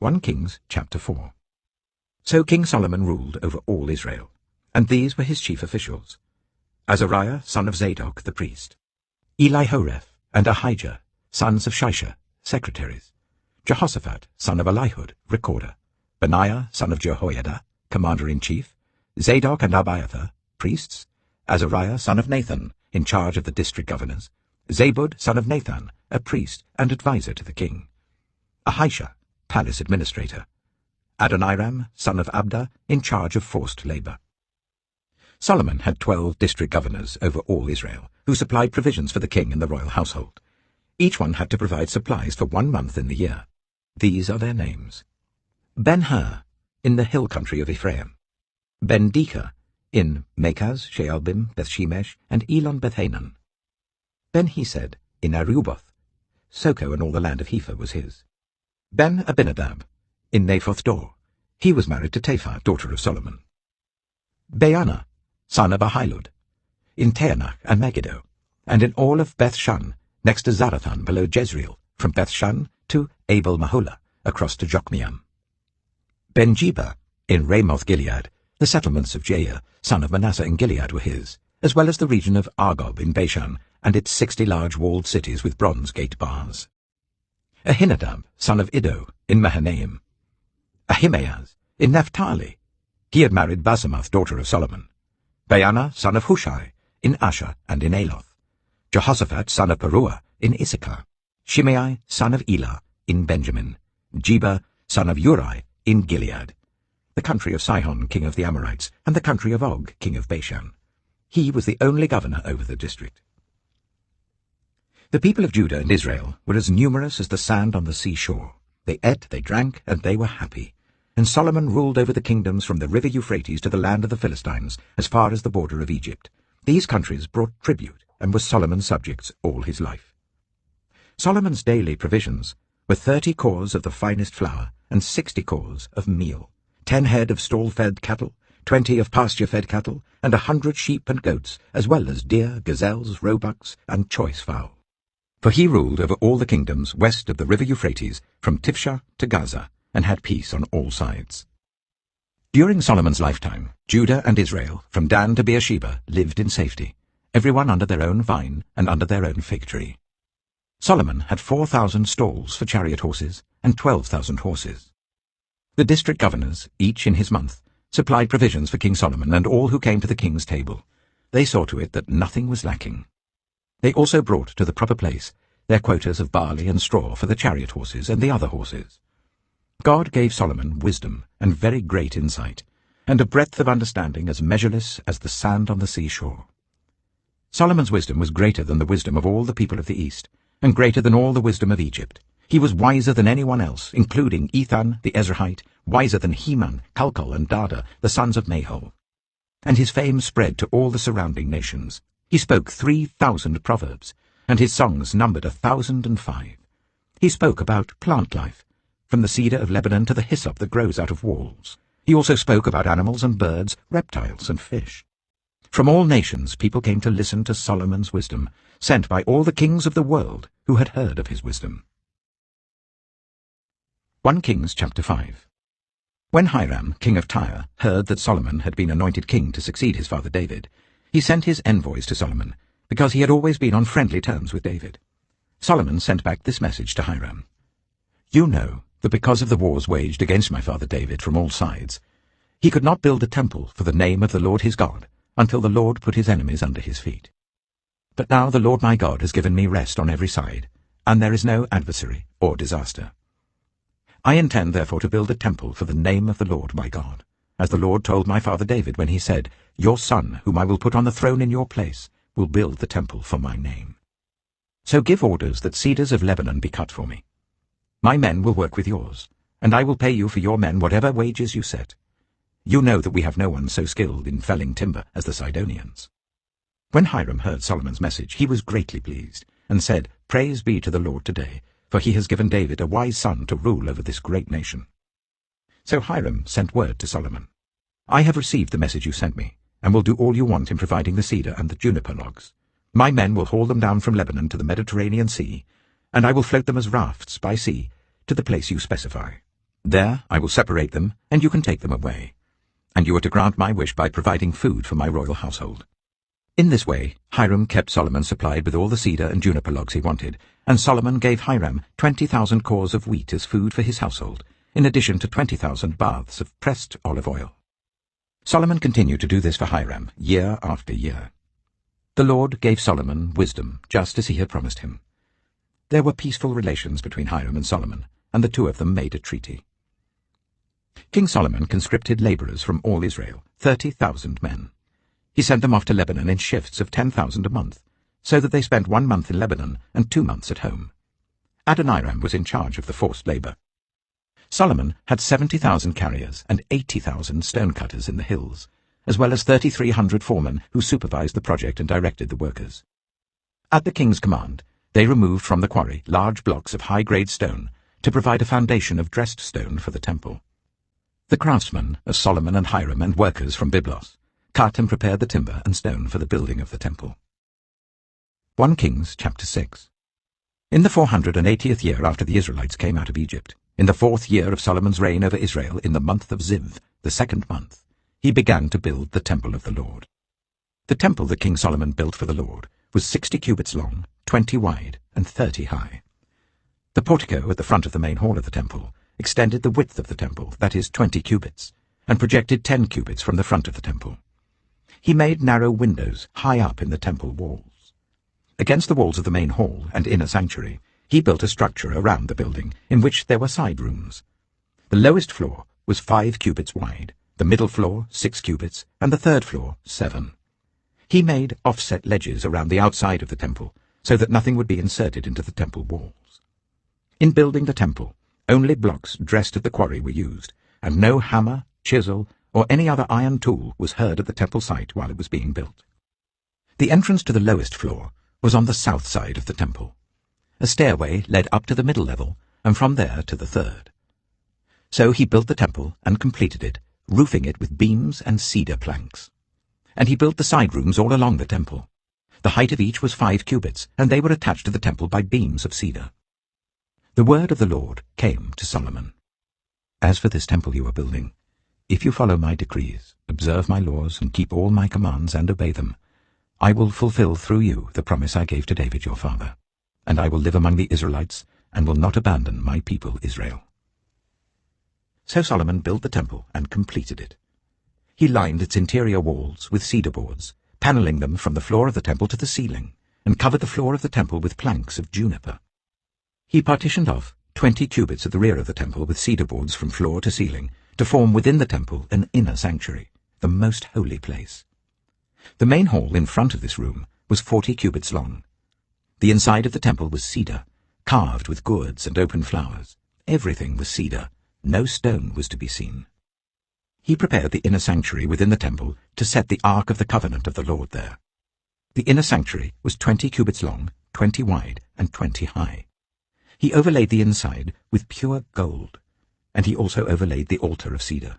1 Kings chapter 4. So King Solomon ruled over all Israel, and these were his chief officials: Azariah, son of Zadok the priest; Elihoreph and Ahijah, sons of Shisha, secretaries; Jehoshaphat, son of Elihud, recorder; Benaiah, son of Jehoiada, commander-in-chief; Zadok and Abiathar, priests; Azariah, son of Nathan, in charge of the district governors; Zabud, son of Nathan, a priest and adviser to the king; Ahisha, palace administrator; Adoniram, son of Abda, in charge of forced labor. Solomon had 12 district governors over all Israel, who supplied provisions for the king and the royal household. Each one had to provide supplies for 1 month in the year. These are their names: Ben-Hur, in the hill country of Ephraim; Ben-Dechah, in Makaz, Shaalbim, Bethshemesh, and Elon Bethhanan; Ben-Hesed, in Aruboth; Soko and all the land of Hepher was his; Ben-Abinadab, in Naphoth-Dor; he was married to Tapha, daughter of Solomon; Baanah, son of Ahilud, in Taanach and Megiddo, and in all of Beth-Shan, next to Zarathan below Jezreel, from Beth-Shan to Abel-Maholah, across to Jokmeam; Ben-Jeba, in Ramoth-Gilead; the settlements of Jair, son of Manasseh in Gilead, were his, as well as the region of Argob in Bashan, and its 60 large walled cities with bronze gate bars; Ahinadab, son of Iddo, in Mahanaim; Ahimaaz, in Naphtali; he had married Basemath, daughter of Solomon; Baanah, son of Hushai, in Asher and in Aloth; Jehoshaphat, son of Peruah, in Issachar; Shimei, son of Elah, in Benjamin; Jeba, son of Uri, in Gilead, the country of Sihon, king of the Amorites, and the country of Og, king of Bashan. He was the only governor over the district. The people of Judah and Israel were as numerous as the sand on the seashore. They ate, they drank, and they were happy. And Solomon ruled over the kingdoms from the river Euphrates to the land of the Philistines, as far as the border of Egypt. These countries brought tribute, and were Solomon's subjects all his life. Solomon's daily provisions were 30 cors of the finest flour, and 60 cors of meal, 10 head of stall-fed cattle, 20 of pasture-fed cattle, and 100 sheep and goats, as well as deer, gazelles, roebucks, and choice fowl. For he ruled over all the kingdoms west of the river Euphrates, from Tifsha to Gaza, and had peace on all sides. During Solomon's lifetime, Judah and Israel, from Dan to Beersheba, lived in safety, everyone under their own vine and under their own fig tree. Solomon had 4,000 stalls for chariot horses and 12,000 horses. The district governors, each in his month, supplied provisions for King Solomon and all who came to the king's table. They saw to it that nothing was lacking. They also brought to the proper place their quotas of barley and straw for the chariot horses and the other horses. God gave Solomon wisdom and very great insight, and a breadth of understanding as measureless as the sand on the seashore. Solomon's wisdom was greater than the wisdom of all the people of the East, and greater than all the wisdom of Egypt. He was wiser than anyone else, including Ethan the Ezrahite, wiser than Heman, Calcol, and Dada, the sons of Mahol. And his fame spread to all the surrounding nations. He spoke 3,000 proverbs, and his songs numbered 1,005. He spoke about plant life, from the cedar of Lebanon to the hyssop that grows out of walls. He also spoke about animals and birds, reptiles and fish. From all nations people came to listen to Solomon's wisdom, sent by all the kings of the world who had heard of his wisdom. 1 Kings chapter 5. When Hiram, king of Tyre, heard that Solomon had been anointed king to succeed his father David, he sent his envoys to Solomon, because he had always been on friendly terms with David. Solomon sent back this message to Hiram: "You know that because of the wars waged against my father David from all sides, he could not build a temple for the name of the Lord his God until the Lord put his enemies under his feet. But now the Lord my God has given me rest on every side, and there is no adversary or disaster. I intend therefore to build a temple for the name of the Lord my God, as the Lord told my father David when he said, 'Your son, whom I will put on the throne in your place, will build the temple for my name.' So give orders that cedars of Lebanon be cut for me. My men will work with yours, and I will pay you for your men whatever wages you set. You know that we have no one so skilled in felling timber as the Sidonians." When Hiram heard Solomon's message, he was greatly pleased, and said, "Praise be to the Lord today, for he has given David a wise son to rule over this great nation." So Hiram sent word to Solomon: "I have received the message you sent me, and will do all you want in providing the cedar and the juniper logs. My men will haul them down from Lebanon to the Mediterranean Sea, and I will float them as rafts by sea to the place you specify. There I will separate them, and you can take them away. And you are to grant my wish by providing food for my royal household." In this way, Hiram kept Solomon supplied with all the cedar and juniper logs he wanted, and Solomon gave Hiram 20,000 cores of wheat as food for his household, in addition to 20,000 baths of pressed olive oil. Solomon continued to do this for Hiram, year after year. The Lord gave Solomon wisdom, just as he had promised him. There were peaceful relations between Hiram and Solomon, and the two of them made a treaty. King Solomon conscripted labourers from all Israel, 30,000 men. He sent them off to Lebanon in shifts of 10,000 a month, so that they spent 1 month in Lebanon and 2 months at home. Adoniram was in charge of the forced labour. Solomon had 70,000 carriers and 80,000 stonecutters in the hills, as well as 3,300 foremen who supervised the project and directed the workers. At the king's command, they removed from the quarry large blocks of high-grade stone to provide a foundation of dressed stone for the temple. The craftsmen, as Solomon and Hiram and workers from Byblos, cut and prepared the timber and stone for the building of the temple. 1 Kings chapter 6. In the 480th year after the Israelites came out of Egypt, in the 4th year of Solomon's reign over Israel, in the month of Ziv, the 2nd month, he began to build the temple of the Lord. The temple that King Solomon built for the Lord was 60 cubits long, 20 wide, and 30 high. The portico at the front of the main hall of the temple extended the width of the temple, that is 20 cubits, and projected 10 cubits from the front of the temple. He made narrow windows high up in the temple walls. Against the walls of the main hall and inner sanctuary, he built a structure around the building in which there were side rooms. The lowest floor was 5 cubits wide, the middle floor 6 cubits, and the third floor 7. He made offset ledges around the outside of the temple, so that nothing would be inserted into the temple walls. In building the temple, only blocks dressed at the quarry were used, and no hammer, chisel, or any other iron tool was heard at the temple site while it was being built. The entrance to the lowest floor was on the south side of the temple. A stairway led up to the middle level, and from there to the third. So he built the temple and completed it, roofing it with beams and cedar planks. And he built the side rooms all along the temple. The height of each was 5 cubits, and they were attached to the temple by beams of cedar. The word of the Lord came to Solomon. "As for this temple you are building, if you follow my decrees, observe my laws, and keep all my commands and obey them, I will fulfill through you the promise I gave to David your father, and I will live among the Israelites, and will not abandon my people Israel." So Solomon built the temple and completed it. He lined its interior walls with cedar boards, panelling them from the floor of the temple to the ceiling, and covered the floor of the temple with planks of juniper. He partitioned off 20 cubits at the rear of the temple with cedar boards from floor to ceiling, to form within the temple an inner sanctuary, the most holy place. The main hall in front of this room was 40 cubits long. The inside of the temple was cedar, carved with gourds and open flowers. Everything was cedar. No stone was to be seen. He prepared the inner sanctuary within the temple to set the Ark of the Covenant of the Lord there. The inner sanctuary was 20 cubits long, 20 wide, and 20 high. He overlaid the inside with pure gold, and he also overlaid the altar of cedar.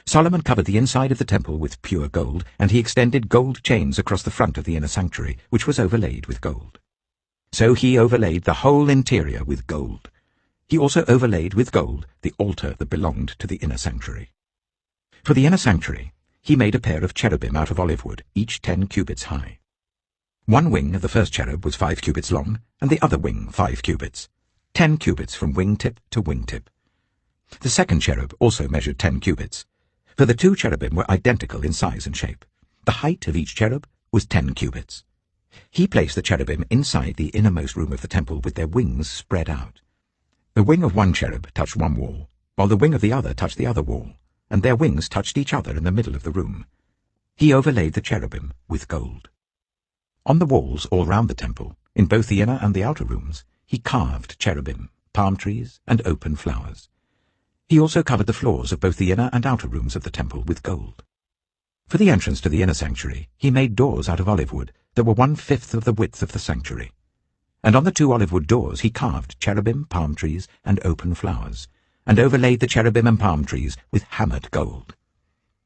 Solomon covered the inside of the temple with pure gold, and he extended gold chains across the front of the inner sanctuary, which was overlaid with gold. So he overlaid the whole interior with gold. He also overlaid with gold the altar that belonged to the inner sanctuary. For the inner sanctuary, he made a pair of cherubim out of olive wood, each 10 cubits high. One wing of the first cherub was 5 cubits long, and the other wing 5 cubits, 10 cubits from wingtip to wingtip. The second cherub also measured 10 cubits, for the 2 cherubim were identical in size and shape. The height of each cherub was 10 cubits. He placed the cherubim inside the innermost room of the temple with their wings spread out. The wing of one cherub touched one wall, while the wing of the other touched the other wall, and their wings touched each other in the middle of the room. He overlaid the cherubim with gold. On the walls all round the temple, in both the inner and the outer rooms, he carved cherubim, palm trees, and open flowers. He also covered the floors of both the inner and outer rooms of the temple with gold. For the entrance to the inner sanctuary, he made doors out of olive wood that were 1/5 of the width of the sanctuary. And on the 2 olive wood doors he carved cherubim, palm trees, and open flowers, and overlaid the cherubim and palm trees with hammered gold.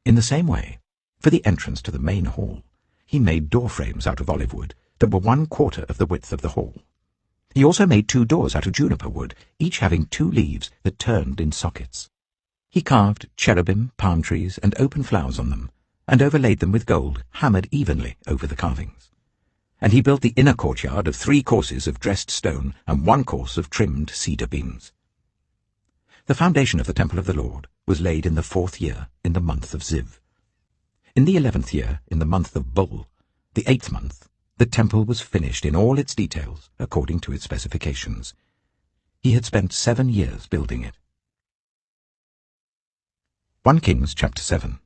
In the same way, for the entrance to the main hall, he made door frames out of olive wood that were 1/4 of the width of the hall. He also made 2 doors out of juniper wood, each having 2 leaves that turned in sockets. He carved cherubim, palm trees, and open flowers on them, and overlaid them with gold, hammered evenly over the carvings. And he built the inner courtyard of 3 courses of dressed stone and 1 course of trimmed cedar beams. The foundation of the temple of the Lord was laid in the 4th year, in the month of Ziv. In the 11th year, in the month of Bul, the 8th month, the temple was finished in all its details, according to its specifications. He had spent 7 years building it. 1 Kings chapter 7.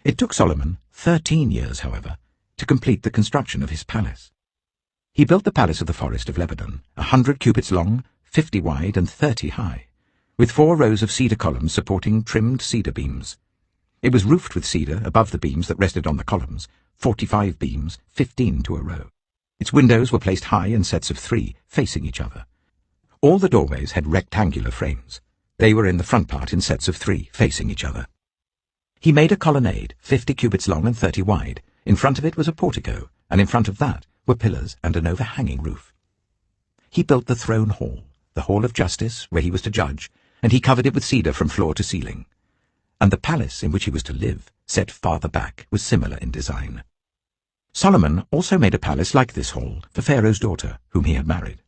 It took Solomon 13 years, however, to complete the construction of his palace. He built the palace of the forest of Lebanon, 100 cubits long, 50 wide, and 30 high, with 4 rows of cedar columns supporting trimmed cedar beams. It was roofed with cedar above the beams that rested on the columns, 45 beams, 15 to a row. Its windows were placed high in sets of 3, facing each other. All the doorways had rectangular frames. They were in the front part in sets of 3, facing each other. He made a colonnade, 50 cubits long and 30 wide. In front of it was a portico, and in front of that were pillars and an overhanging roof. He built the throne hall, the hall of justice, where he was to judge, and he covered it with cedar from floor to ceiling. And the palace in which he was to live, set farther back, was similar in design. Solomon also made a palace like this hall for Pharaoh's daughter, whom he had married.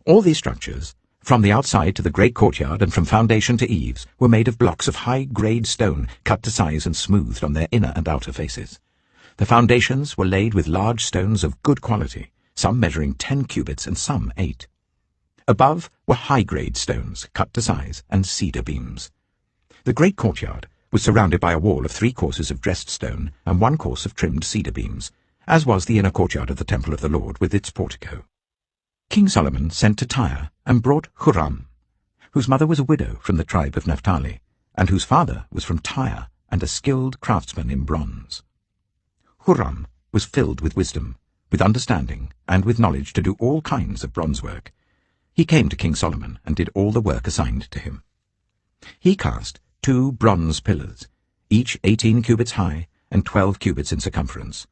All these structures, from the outside to the great courtyard and from foundation to eaves, were made of blocks of high-grade stone cut to size and smoothed on their inner and outer faces. The foundations were laid with large stones of good quality, some measuring 10 cubits and some 8. Above were high-grade stones cut to size and cedar beams. The great courtyard was surrounded by a wall of 3 courses of dressed stone and 1 course of trimmed cedar beams, as was the inner courtyard of the temple of the Lord with its portico. King Solomon sent to Tyre and brought Huram, whose mother was a widow from the tribe of Naphtali, and whose father was from Tyre and a skilled craftsman in bronze. Huram was filled with wisdom, with understanding, and with knowledge to do all kinds of bronze work. He came to King Solomon and did all the work assigned to him. He cast 2 bronze pillars, each 18 cubits high and 12 cubits in circumference.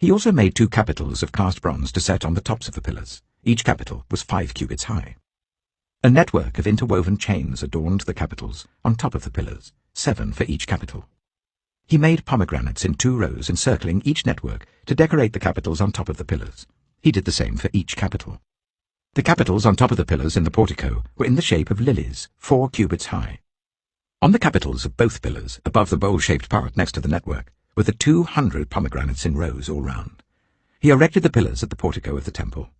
He also made 2 capitals of cast bronze to set on the tops of the pillars. Each capital was 5 cubits high. A network of interwoven chains adorned the capitals on top of the pillars, 7 for each capital. He made pomegranates in 2 rows encircling each network to decorate the capitals on top of the pillars. He did the same for each capital. The capitals on top of the pillars in the portico were in the shape of lilies, 4 cubits high. On the capitals of both pillars, above the bowl-shaped part next to the network, were the 200 pomegranates in rows all round. He erected the pillars at the portico of the temple.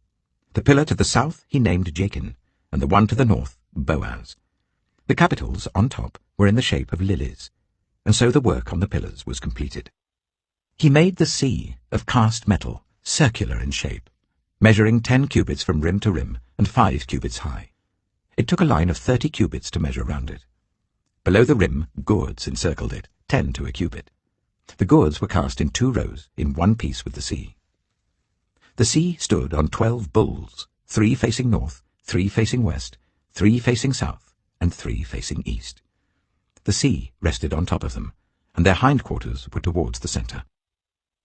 The pillar to the south he named Jachin, and the one to the north Boaz. The capitals on top were in the shape of lilies, and so the work on the pillars was completed. He made the sea of cast metal, circular in shape, measuring 10 cubits from rim to rim and 5 cubits high. It took a line of 30 cubits to measure round it. Below the rim, gourds encircled it, 10 to a cubit. The gourds were cast in 2 rows, in one piece with the sea. The sea stood on 12 bulls, 3 facing north, 3 facing west, 3 facing south, and 3 facing east. The sea rested on top of them, and their hindquarters were towards the centre.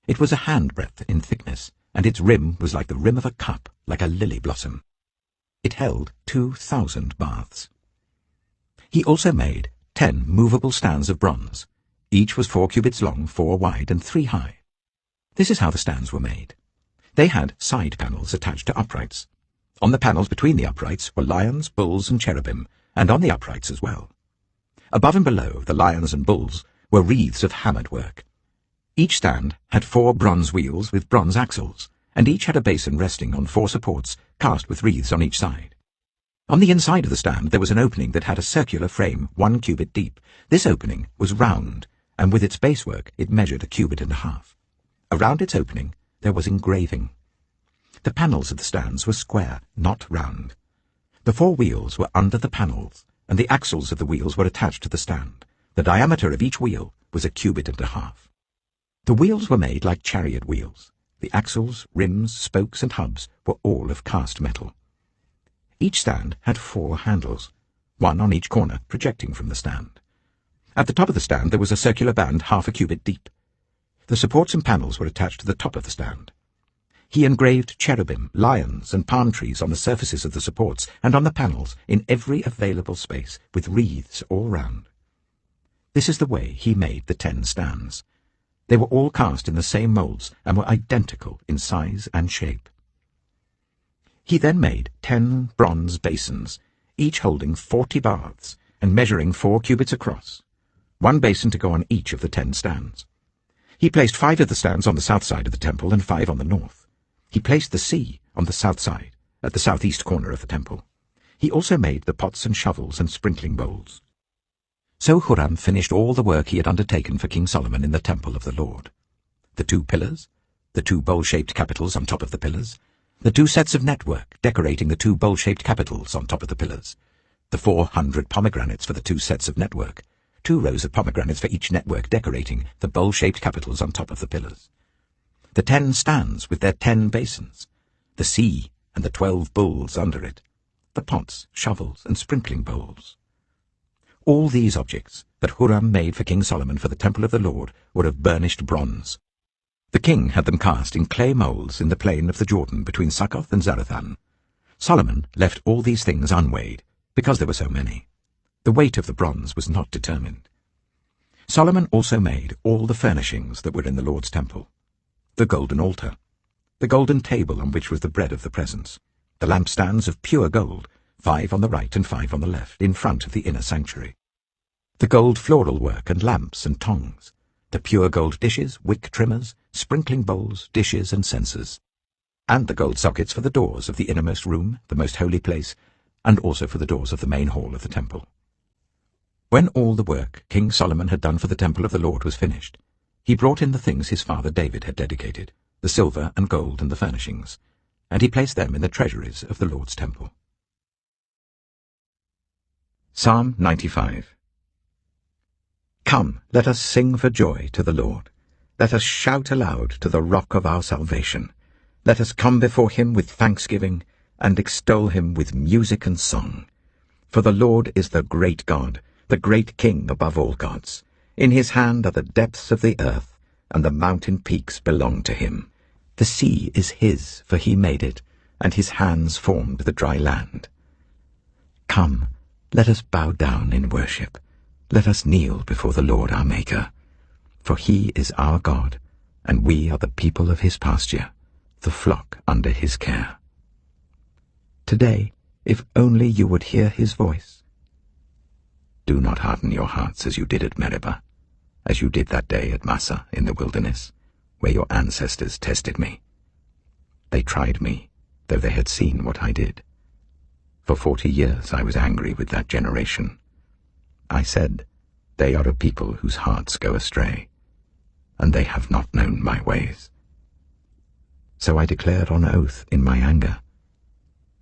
It was a handbreadth in thickness, and its rim was like the rim of a cup, like a lily blossom. It held 2,000 baths. He also made 10 movable stands of bronze. Each was 4 cubits long, 4 wide, and 3 high. This is how the stands were made. They had side panels attached to uprights. On the panels between the uprights were lions, bulls, and cherubim, and on the uprights as well. Above and below the lions and bulls were wreaths of hammered work. Each stand had 4 bronze wheels with bronze axles, and each had a basin resting on 4 supports cast with wreaths on each side. On the inside of the stand there was an opening that had a circular frame 1 cubit deep. This opening was round, and with its basework it measured 1.5 cubits. Around its opening there was engraving. The panels of the stands were square, not round. The 4 wheels were under the panels, and the axles of the wheels were attached to the stand. The diameter of each wheel was 1.5 cubits. The wheels were made like chariot wheels. The axles, rims, spokes, and hubs were all of cast metal. Each stand had 4 handles, 1 on each corner projecting from the stand. At the top of the stand there was a circular band 0.5 cubit deep. The supports and panels were attached to the top of the stand. He engraved cherubim, lions, and palm trees on the surfaces of the supports and on the panels in every available space, with wreaths all round. This is the way he made the 10 stands. They were all cast in the same moulds and were identical in size and shape. He then made 10 bronze basins, each holding 40 baths and measuring 4 cubits across, 1 basin to go on each of the 10 stands. He placed 5 of the stands on the south side of the temple and 5 on the north. He placed the sea on the south side, at the southeast corner of the temple. He also made the pots and shovels and sprinkling bowls. So Huram finished all the work he had undertaken for King Solomon in the temple of the Lord. The 2 pillars, the 2 bowl-shaped capitals on top of the pillars, the 2 sets of network decorating the 2 bowl-shaped capitals on top of the pillars, the 400 pomegranates for the 2 sets of network, 2 rows of pomegranates for each network decorating the bowl-shaped capitals on top of the pillars, the 10 stands with their 10 basins, the sea and the 12 bowls under it, the pots, shovels, and sprinkling bowls. All these objects that Huram made for King Solomon for the temple of the Lord were of burnished bronze. The king had them cast in clay moulds in the plain of the Jordan between Succoth and Zarethan. Solomon left all these things unweighed, because there were so many. The weight of the bronze was not determined. Solomon also made all the furnishings that were in the Lord's temple: the golden altar, the golden table on which was the bread of the presence, the lampstands of pure gold, 5 on the right and 5 on the left, in front of the inner sanctuary, the gold floral work and lamps and tongs, the pure gold dishes, wick trimmers, sprinkling bowls, dishes, and censers, and the gold sockets for the doors of the innermost room, the most holy place, and also for the doors of the main hall of the temple. When all the work King Solomon had done for the temple of the Lord was finished, he brought in the things his father David had dedicated, the silver and gold and the furnishings, and he placed them in the treasuries of the Lord's temple. Psalm 95. Come, let us sing for joy to the Lord. Let us shout aloud to the rock of our salvation. Let us come before him with thanksgiving, and extol him with music and song. For the Lord is the great God, the great King above all gods. In his hand are the depths of the earth, and the mountain peaks belong to him. The sea is his, for he made it, and his hands formed the dry land. Come, let us bow down in worship. Let us kneel before the Lord our Maker. For he is our God, and we are the people of his pasture, the flock under his care. Today, if only you would hear his voice. Do not harden your hearts as you did at Meribah, as you did that day at Massah in the wilderness, where your ancestors tested me. They tried me, though they had seen what I did. For 40 years I was angry with that generation. I said, they are a people whose hearts go astray, and they have not known my ways. So I declared on oath in my anger,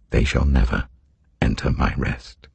they shall never enter my rest.